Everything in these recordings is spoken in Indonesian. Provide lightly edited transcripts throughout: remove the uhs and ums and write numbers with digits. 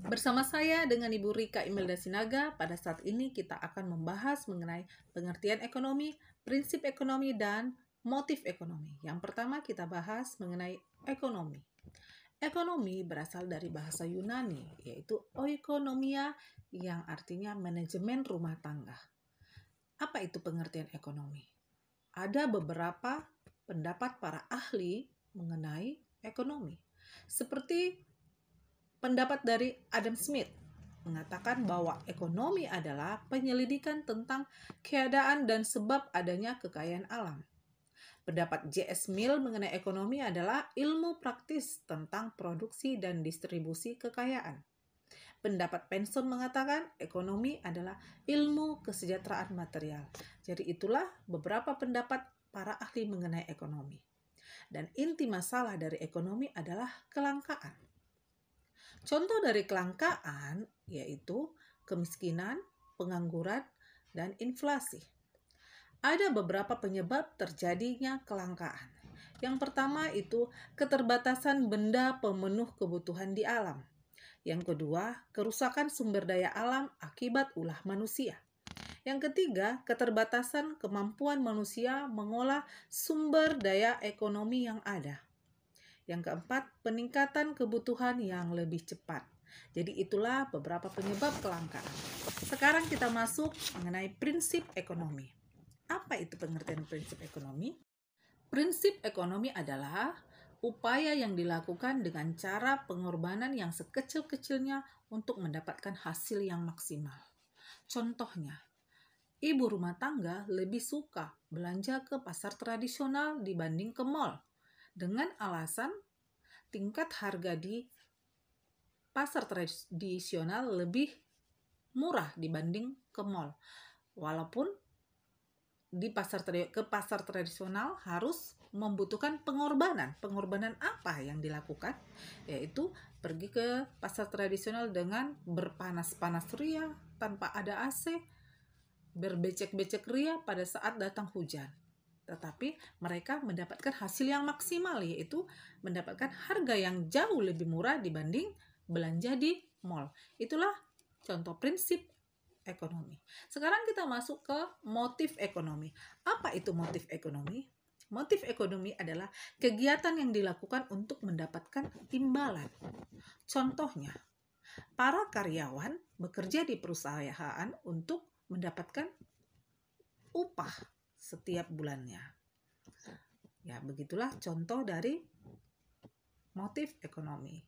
Bersama saya dengan Ibu Rika Imelda Sinaga, pada saat ini kita akan membahas mengenai pengertian ekonomi, prinsip ekonomi, dan motif ekonomi. Yang pertama kita bahas mengenai ekonomi. Ekonomi berasal dari bahasa Yunani, yaitu oikonomia, yang artinya manajemen rumah tangga. Apa itu pengertian ekonomi? Ada beberapa pendapat para ahli mengenai ekonomi. Seperti pendapat dari Adam Smith mengatakan bahwa ekonomi adalah penyelidikan tentang keadaan dan sebab adanya kekayaan alam. Pendapat J.S. Mill mengenai ekonomi adalah ilmu praktis tentang produksi dan distribusi kekayaan. Pendapat Penson mengatakan ekonomi adalah ilmu kesejahteraan material. Jadi itulah beberapa pendapat para ahli mengenai ekonomi. Dan inti masalah dari ekonomi adalah kelangkaan. Contoh dari kelangkaan yaitu kemiskinan, pengangguran, dan inflasi. Ada beberapa penyebab terjadinya kelangkaan. Yang pertama itu keterbatasan benda pemenuh kebutuhan di alam. Yang kedua, kerusakan sumber daya alam akibat ulah manusia. Yang ketiga, keterbatasan kemampuan manusia mengolah sumber daya ekonomi yang ada. Yang keempat, peningkatan kebutuhan yang lebih cepat. Jadi itulah beberapa penyebab kelangkaan. Sekarang kita masuk mengenai prinsip ekonomi. Apa itu pengertian prinsip ekonomi? Prinsip ekonomi adalah upaya yang dilakukan dengan cara pengorbanan yang sekecil-kecilnya untuk mendapatkan hasil yang maksimal. Contohnya, ibu rumah tangga lebih suka belanja ke pasar tradisional dibanding ke mall, dengan alasan tingkat harga di pasar tradisional lebih murah dibanding ke mall. Walaupun ke pasar tradisional harus membutuhkan pengorbanan. Pengorbanan apa yang dilakukan? Yaitu pergi ke pasar tradisional dengan berpanas-panas ria, tanpa ada AC, berbecek-becek ria pada saat datang hujan. Tetapi mereka mendapatkan hasil yang maksimal, yaitu mendapatkan harga yang jauh lebih murah dibanding belanja di mall. Itulah contoh prinsip ekonomi. Sekarang kita masuk ke motif ekonomi. Apa itu motif ekonomi? Motif ekonomi adalah kegiatan yang dilakukan untuk mendapatkan imbalan. Contohnya, para karyawan bekerja di perusahaan untuk mendapatkan upah setiap bulannya. Ya, begitulah contoh dari motif ekonomi.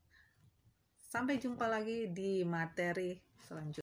Sampai jumpa lagi di materi selanjutnya.